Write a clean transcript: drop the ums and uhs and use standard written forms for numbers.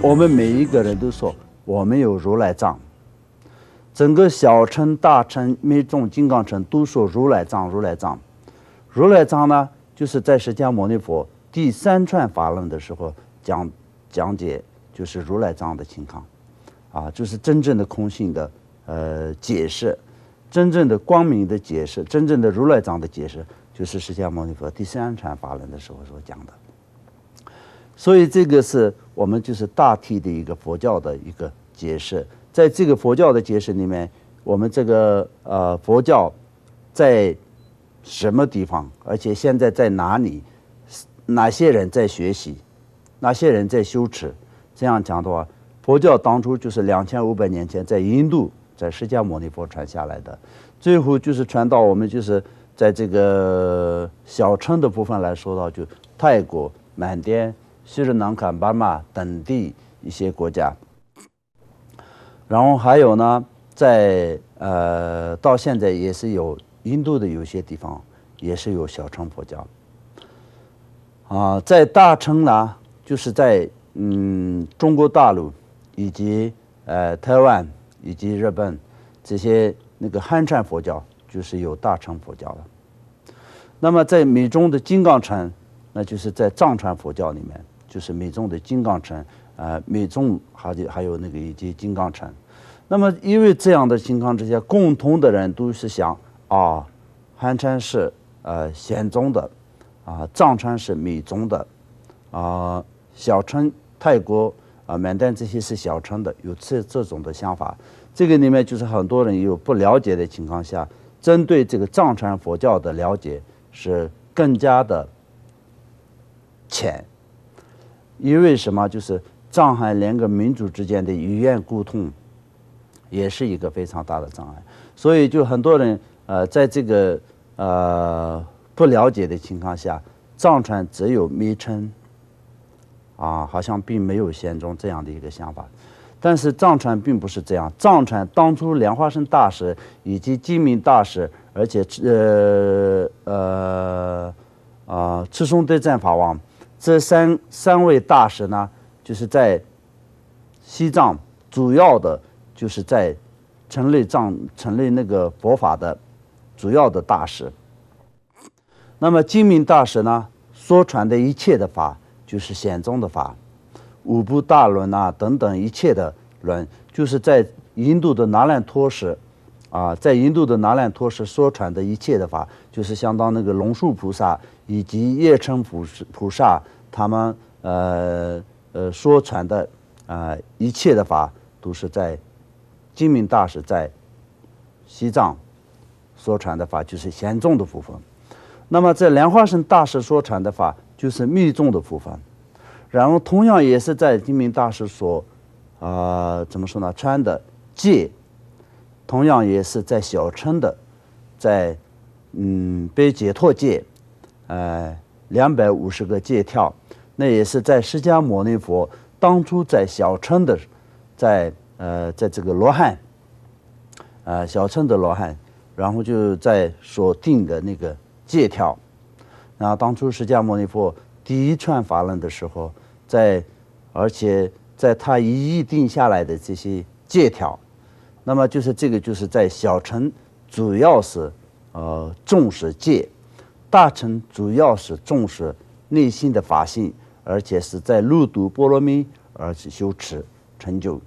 我们每一个人都说我们有如来藏，整个小乘、大乘、密宗、金刚乘都说如来藏，如来藏。如来藏呢，就是在释迦牟尼佛第三串法轮的时候讲解，就是如来藏的情况，就是真正的空性的解释，真正的光明的解释，真正的如来藏的解释，就是释迦牟尼佛第三串法轮的时候所讲的。所以这个是我们就是大体的一个佛教的一个解释。在这个佛教的解释里面，我们这个佛教在什么地方，而且现在在哪里，哪些人在学习，哪些人在修持，这样讲的话，佛教当初就是2500年前在印度，在释迦牟尼佛传下来的，最后就是传到我们就是在这个小乘的部分来说到，就泰国、缅甸、斯里兰卡、巴马等地一些国家，然后还有呢，在到现在也是有印度的有些地方也是有小乘佛教，在大乘呢，就是在中国大陆以及台湾以及日本这些那个汉传佛教就是有大乘佛教了。那么在密宗的金刚乘，那就是在藏传佛教里面。就是密宗的金刚乘，密宗还有那个以及金刚乘。那么因为这样的情况之下，共同的人都是想汉传是显宗的，藏传是密宗的，小乘泰国缅甸这些是小乘的，有这种的想法。这个里面就是很多人有不了解的情况下，针对这个藏传佛教的了解是更加的浅。因为什么？就是藏汉两个民族之间的语言沟通，也是一个非常大的障碍。所以就很多人在这个不了解的情况下，藏传只有密乘，好像并没有显宗这样的一个想法。但是藏传并不是这样，藏传当初莲花生大师以及寂明大师，而且赤松德赞法王。这三位大师呢，就是在西藏主要的就是在成立那个佛法的主要的大师。那么寂明大师呢，所传的一切的法就是显宗的法，五部大论等等一切的论，就是在印度的那兰陀师在印度的那兰陀师所传的一切的法，就是相当那个龙树菩萨以及叶称菩萨他们所传的一切的法，都是在寂明大师在西藏所传的法，就是显宗的部分。那么在莲花生大师所传的法，就是密宗的部分。然后同样也是在寂明大师所怎么说呢，传的戒，同样也是在小乘的，在被解脱戒250个戒条，那也是在释迦牟尼佛当初在小乘的，在这个罗汉，小乘的罗汉，然后就在所定的那个戒条。然后当初释迦牟尼佛第一传法轮的时候，而且在他一定下来的这些戒条，那么就是这个就是在小乘主要是重视戒，大乘主要是重视内心的法性，而且是在入度波罗蜜而去修持成就。